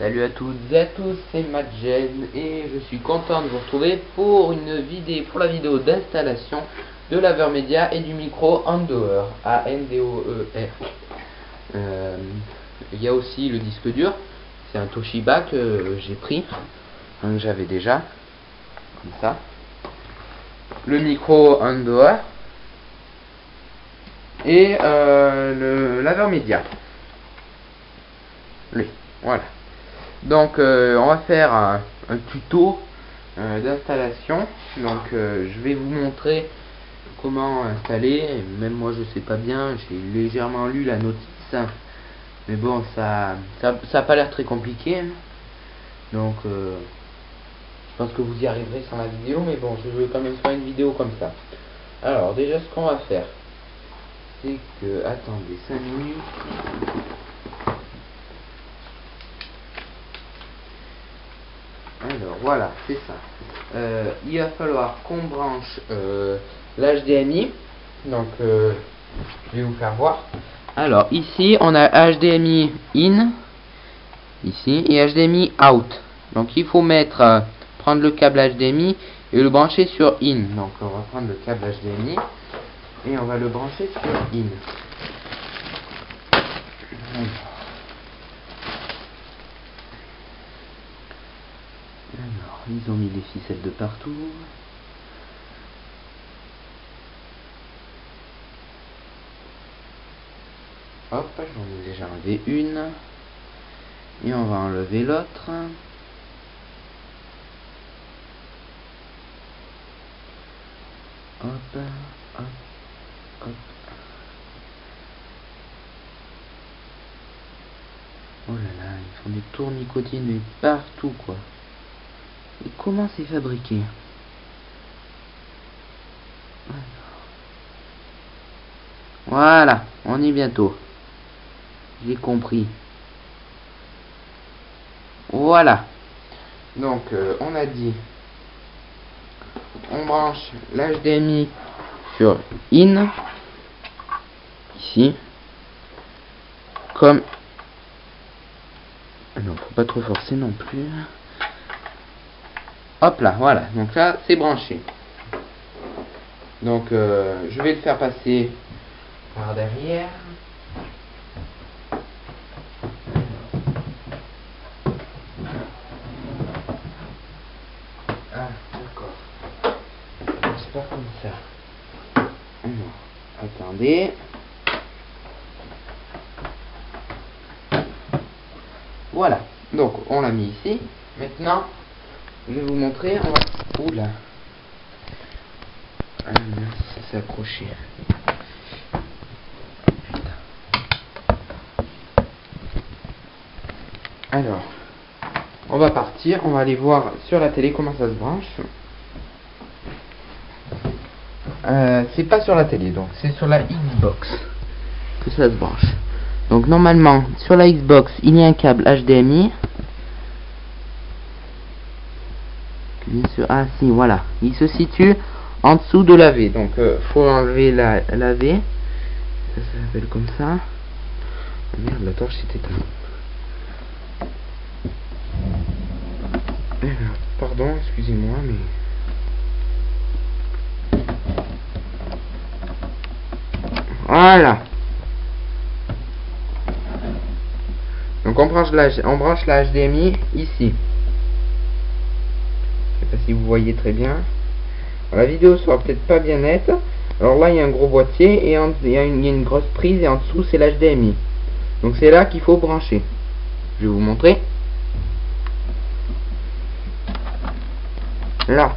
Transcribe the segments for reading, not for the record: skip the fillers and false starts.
Salut à toutes et à tous, c'est Madgen et je suis content de vous retrouver pour la vidéo d'installation de laveur média et du micro Andoer, A-N-D-O-E-R. Il y a aussi le disque dur, c'est un Toshiba que j'ai pris, que j'avais déjà, comme ça. Le micro Andoer et le laveur média. Lui, voilà. Donc on va faire un tuto d'installation. Donc je vais vous montrer comment installer. Même moi je sais pas bien, j'ai légèrement lu la notice, mais bon ça a pas l'air très compliqué. Donc je pense que vous y arriverez sans la vidéo, mais bon, je veux quand même faire une vidéo comme ça. Alors déjà ce qu'on va faire, c'est que, attendez 5 minutes. Alors voilà, c'est ça. Il va falloir qu'on branche l'HDMI. Donc je vais vous faire voir. Alors ici on a HDMI in ici et HDMI out. Donc il faut prendre le câble HDMI et le brancher sur in. Donc on va prendre le câble HDMI et on va le brancher sur in. Alors, ils ont mis des ficelles de partout. Hop, j'en ai déjà enlevé une. Et on va enlever l'autre. Hop, hop, hop. Oh là là, ils font des tournicotines mais partout quoi. Et comment c'est fabriqué? Voilà, on y est bientôt. J'ai compris. Voilà. Donc on a dit, on branche l'HDMI sur in ici, comme non, faut pas trop forcer non plus. Hop là, voilà, donc là c'est branché. Donc je vais le faire passer par derrière. Ah, d'accord. C'est pas comme ça. Alors, attendez. Voilà, donc on l'a mis ici. Maintenant, je vais vous montrer. On va... Oula. Ah mince, ça s'est accroché. Alors, on va partir. On va aller voir sur la télé comment ça se branche. C'est pas sur la télé, donc c'est sur la Xbox que ça se branche. Donc normalement sur la Xbox il y a un câble HDMI. Ah si, voilà, il se situe en dessous de la V. Donc faut enlever la V. Ça s'appelle comme ça. Oh, merde, la torche s'est éteinte. Pardon, excusez-moi, mais voilà. Donc on branche la HDMI ici. Je sais pas si vous voyez très bien. Alors, la vidéo sera peut-être pas bien nette. Alors là il y a un gros boîtier et il y a une grosse prise et en dessous c'est l'HDMI. Donc c'est là qu'il faut brancher. Je vais vous montrer. Là.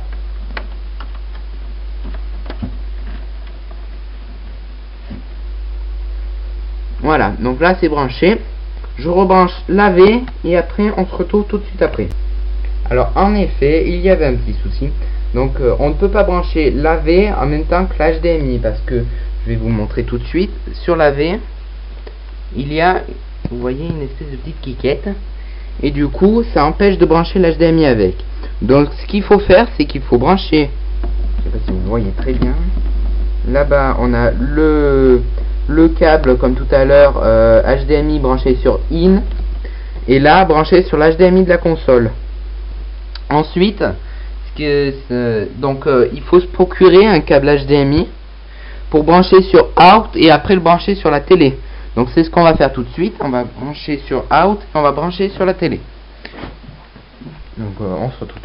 Voilà, donc là c'est branché. Je rebranche la V et après on se retrouve tout de suite après. Alors en effet, il y avait un petit souci. Donc on ne peut pas brancher la V en même temps que l'HDMI parce que je vais vous montrer tout de suite. Sur la V, il y a, vous voyez, une espèce de petite quiquette. Et du coup, ça empêche de brancher l'HDMI avec. Donc ce qu'il faut faire, c'est qu'il faut brancher. Je sais pas si vous voyez très bien. Là-bas, on a le câble comme tout à l'heure HDMI branché sur in et là branché sur l'HDMI de la console. Ensuite, il faut se procurer un câble HDMI pour brancher sur Out et après le brancher sur la télé. Donc c'est ce qu'on va faire tout de suite. On va brancher sur Out et on va brancher sur la télé. Donc on se retrouve.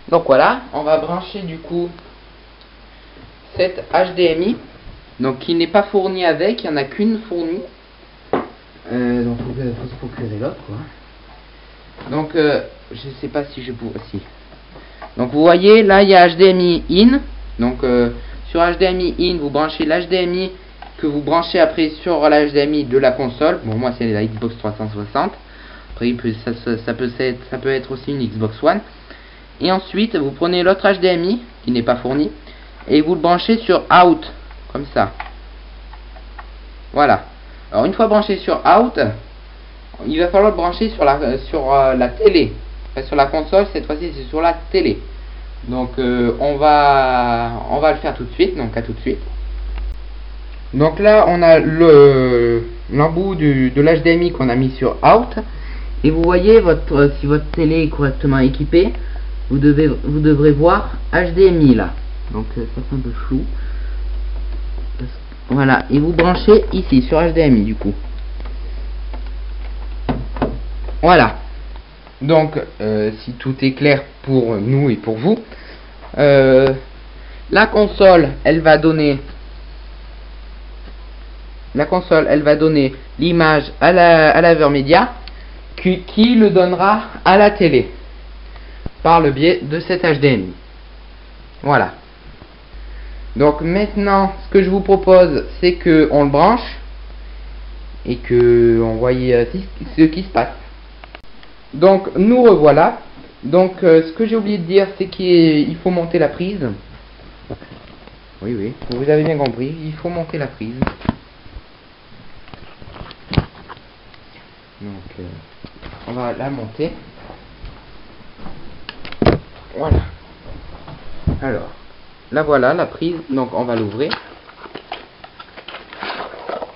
Donc voilà, on va brancher du coup cette HDMI, donc qui n'est pas fournie avec, il n'y en a qu'une fournie. Donc il faut se procurer l'autre quoi. Donc je sais pas si je pourrais. Si. Donc vous voyez là il y a HDMI in. Donc sur HDMI in vous branchez l'HDMI que vous branchez après sur l'HDMI de la console. Bon moi c'est la Xbox 360. Après ça peut être aussi une Xbox One. Et ensuite vous prenez l'autre HDMI qui n'est pas fourni et vous le branchez sur Out comme ça. Voilà. Alors une fois branché sur Out, il va falloir le brancher sur la télé. Enfin, sur la console, cette fois-ci c'est sur la télé. Donc on va le faire tout de suite. Donc à tout de suite. Donc là on a l'embout de l'HDMI qu'on a mis sur Out. Et vous voyez si votre télé est correctement équipée, vous devrez voir HDMI là. Donc ça fait un peu flou. Voilà, et vous branchez ici sur HDMI du coup. Voilà. Donc si tout est clair pour nous et pour vous, la console elle va donner l'image à la Media qui le donnera à la télé par le biais de cet HDMI. Voilà. Donc maintenant, ce que je vous propose, c'est que on le branche et que on voit ce qui se passe. Donc nous revoilà. Donc ce que j'ai oublié de dire, c'est qu'il faut monter la prise. Oui, vous avez bien compris, il faut monter la prise. Donc on va la monter. Voilà. Alors, là voilà la prise, donc on va l'ouvrir.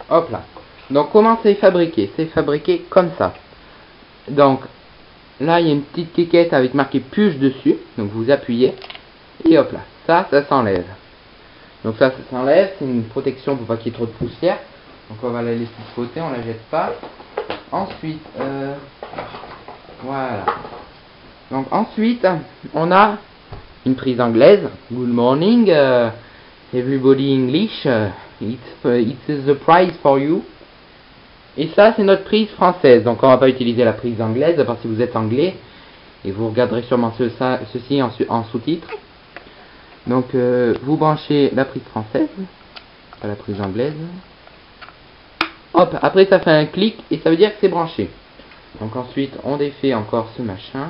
Hop là. Donc comment c'est fabriqué? C'est fabriqué comme ça. Donc là il y a une petite quéquette avec marqué puce dessus. Donc vous appuyez et hop là. Ça s'enlève. Donc ça s'enlève. C'est une protection pour pas qu'il y ait trop de poussière. Donc on va la laisser de côté, on la jette pas. Ensuite, voilà. Donc ensuite, on a une prise anglaise. Good morning, everybody English. It's the prize for you. Et ça, c'est notre prise française. Donc on va pas utiliser la prise anglaise, à part si vous êtes anglais. Et vous regarderez sûrement ceci en sous-titres. Donc vous branchez la prise française, pas la prise anglaise. Hop, après ça fait un clic et ça veut dire que c'est branché. Donc ensuite on défait encore ce machin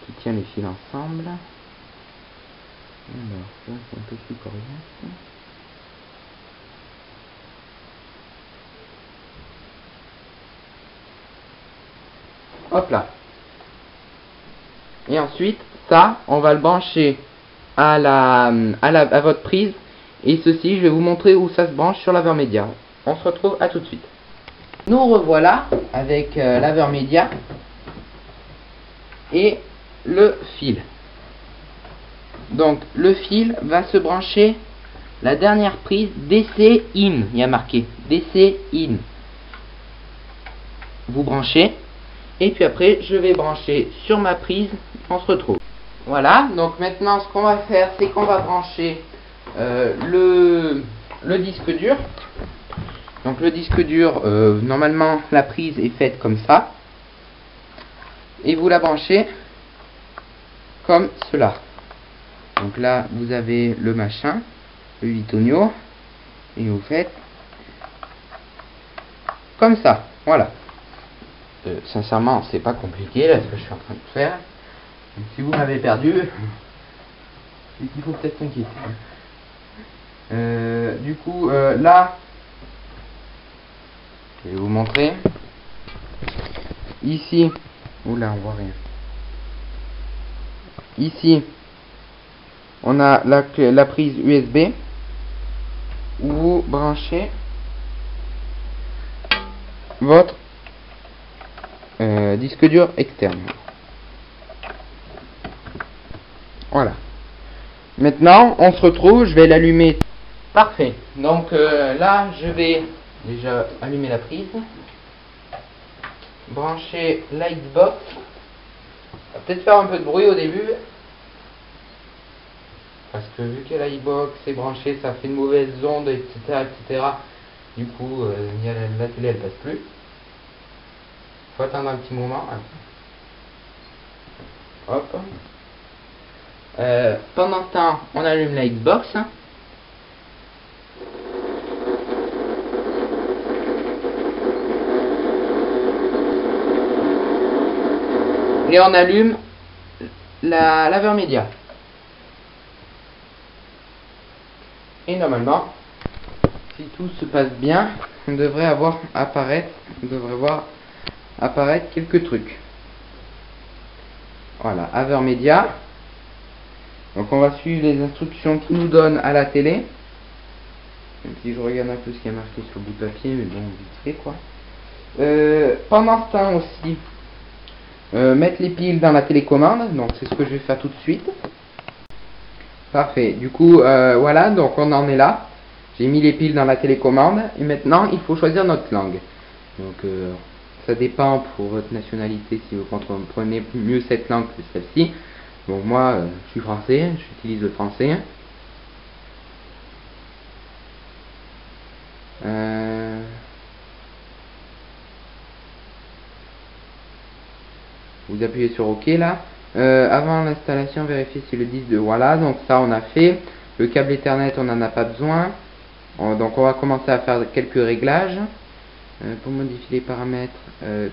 qui tient les fils ensemble. Alors ça c'est un peu plus coriace. Hop là. Et ensuite ça on va le brancher à votre prise. Et ceci je vais vous montrer où ça se branche sur l'Avermedia. On se retrouve à tout de suite. Nous revoilà avec l'Avermedia et le fil. Donc le fil va se brancher la dernière prise DC in. Il y a marqué DC in. Vous branchez et puis après je vais brancher sur ma prise. On se retrouve. Voilà. Donc maintenant ce qu'on va faire, c'est qu'on va brancher le disque dur. Donc le disque dur, normalement la prise est faite comme ça. Et vous la branchez comme cela. Donc là vous avez le machin, le Litonio. Et vous faites comme ça. Voilà. Sincèrement c'est pas compliqué là ce que je suis en train de faire. Donc, si vous m'avez perdu, c'est qu'il faut peut-être s'inquiéter. Du coup là, je vais vous montrer. Ici, oula, on voit rien. Ici, on a la prise USB où vous branchez votre disque dur externe. Voilà. Maintenant, on se retrouve, je vais l'allumer. Parfait. Donc là, je vais déjà allumer la prise, brancher la Xbox. Ça va peut-être faire un peu de bruit au début, parce que vu que la Xbox est branchée, ça fait une mauvaise onde, etc., etc. Du coup, la télé, elle passe plus. Faut attendre un petit moment. Hop. Pendant ce temps, on allume la Xbox. Et on allume la laveur média. Et normalement, si tout se passe bien, on devrait voir apparaître quelques trucs. Voilà, laveur média. Donc on va suivre les instructions qu'il nous donne à la télé. Même si je regarde un peu ce qui est marqué sur le bout de papier, mais bon, vite fait quoi. Pendant ce temps aussi, mettre les piles dans la télécommande. Donc c'est ce que je vais faire tout de suite. Parfait. Du coup, voilà, donc on en est là. J'ai mis les piles dans la télécommande. Et maintenant, il faut choisir notre langue. Donc ça dépend pour votre nationalité si vous comprenez mieux cette langue que celle-ci. Bon, moi, je suis français, j'utilise le français. Vous appuyez sur OK là. Avant l'installation, vérifiez si le disque de... Voilà, donc ça on a fait. Le câble Ethernet, on n'en a pas besoin. Donc on va commencer à faire quelques réglages. Pour modifier les paramètres,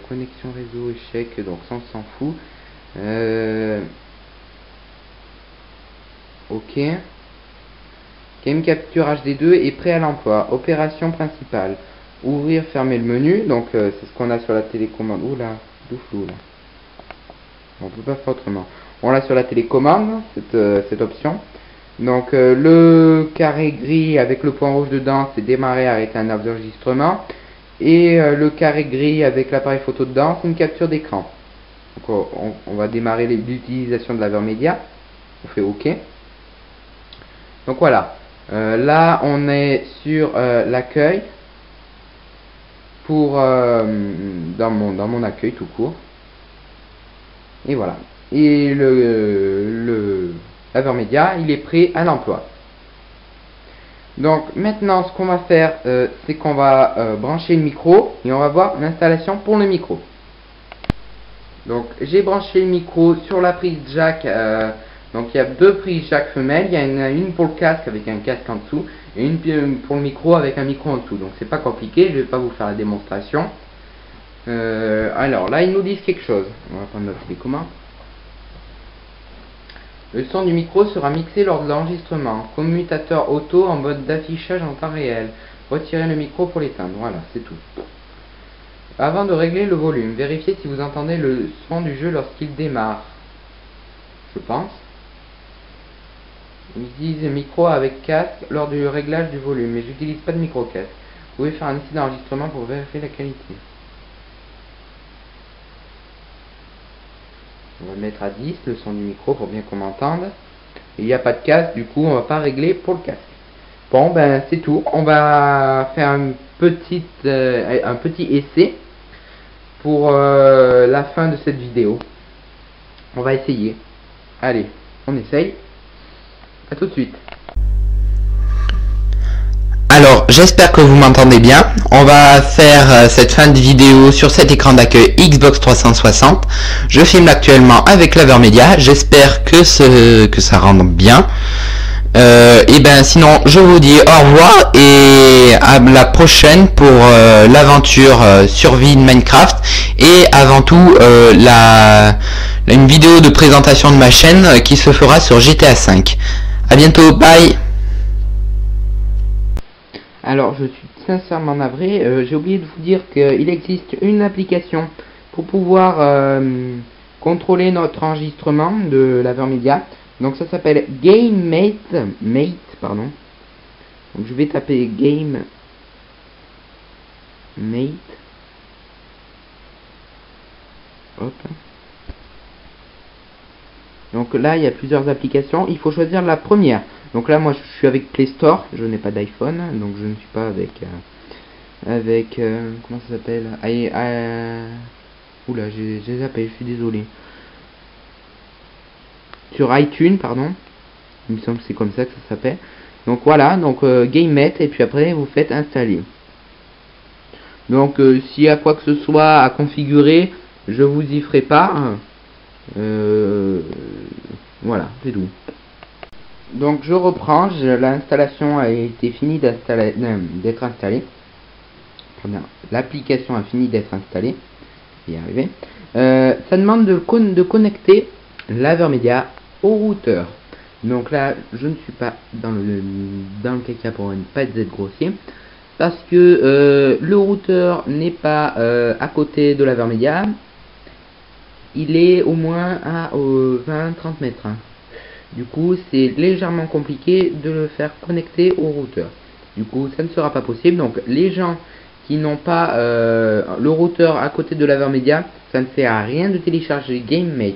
connexion réseau, échec, donc ça on s'en fout. OK. Game Capture HD2 est prêt à l'emploi. Opération principale. Ouvrir, fermer le menu. Donc c'est ce qu'on a sur la télécommande. Oula, tout flou là. On peut pas faire autrement. On l'a sur la télécommande, cette option. Donc le carré gris avec le point rouge dedans, c'est démarrer, arrêter un enregistrement. Et le carré gris avec l'appareil photo dedans, c'est une capture d'écran. Donc on va démarrer l'utilisation de la laveur média. On fait OK. Donc voilà. Là on est sur l'accueil. Pour dans mon accueil tout court. Et voilà. Et le laveur média, il est prêt à l'emploi. Donc maintenant, ce qu'on va faire, c'est qu'on va brancher le micro et on va voir l'installation pour le micro. Donc j'ai branché le micro sur la prise jack. Donc il y a deux prises jack femelles. Il y en a une pour le casque avec un casque en dessous et une pour le micro avec un micro en dessous. Donc c'est pas compliqué. Je vais pas vous faire la démonstration. Alors là, ils nous disent quelque chose. On va prendre notre télécommande. Le son du micro sera mixé lors de l'enregistrement. Commutateur auto en mode d'affichage en temps réel. Retirez le micro pour l'éteindre. Voilà, c'est tout. Avant de régler le volume, vérifiez si vous entendez le son du jeu lorsqu'il démarre. Je pense. Ils disent micro avec casque lors du réglage du volume, mais j'utilise pas de micro casque. Vous pouvez faire un essai d'enregistrement pour vérifier la qualité. On va mettre à 10 le son du micro pour bien qu'on m'entende. Il n'y a pas de casque, du coup on va pas régler pour le casque. Bon ben c'est tout. On va faire un petit essai pour la fin de cette vidéo. On va essayer. Allez, on essaye. À tout de suite. Alors, j'espère que vous m'entendez bien. On va faire cette fin de vidéo sur cet écran d'accueil Xbox 360. Je filme actuellement avec laveur média. J'espère que ça rende bien. Et ben sinon, je vous dis au revoir et à la prochaine pour l'aventure survie de Minecraft et avant tout une vidéo de présentation de ma chaîne qui se fera sur GTA 5. À bientôt, bye. Alors, je suis sincèrement navré, j'ai oublié de vous dire qu'il existe une application pour pouvoir contrôler notre enregistrement de laveur média. Donc ça s'appelle GameMate, pardon. Donc je vais taper GameMate. Hop. Donc là, il y a plusieurs applications. Il faut choisir la première. Donc là, moi, je suis avec Play Store. Je n'ai pas d'iPhone, donc je ne suis pas avec comment ça s'appelle? Oula, j'ai zappé. Je suis désolé. Sur iTunes, pardon. Il me semble que c'est comme ça que ça s'appelle. Donc voilà. Donc GameMate, et puis après, vous faites installer. Donc s'il y a quoi que ce soit à configurer, je vous y ferai part. Voilà, c'est tout. Donc je reprends, l'installation a été finie d'être installée. L'application a fini d'être installée. Y arriver. Ça demande de connecter l'Avermedia au routeur. Donc là, je ne suis pas dans le caca pour ne pas être grossier. Parce que le routeur n'est pas à côté de l'Avermedia. Il est au moins à 20-30 mètres. Du coup, c'est légèrement compliqué de le faire connecter au routeur. Du coup, ça ne sera pas possible. Donc, les gens qui n'ont pas le routeur à côté de l'Avermedia, ça ne sert à rien de télécharger GameMate.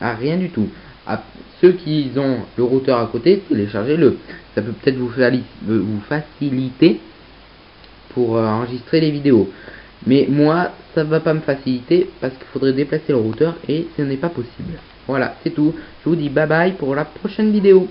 À rien du tout. À ceux qui ont le routeur à côté, téléchargez-le. Ça peut peut-être vous faciliter pour enregistrer les vidéos. Mais moi, ça va pas me faciliter parce qu'il faudrait déplacer le routeur et ce n'est pas possible. Voilà, c'est tout. Je vous dis bye bye pour la prochaine vidéo.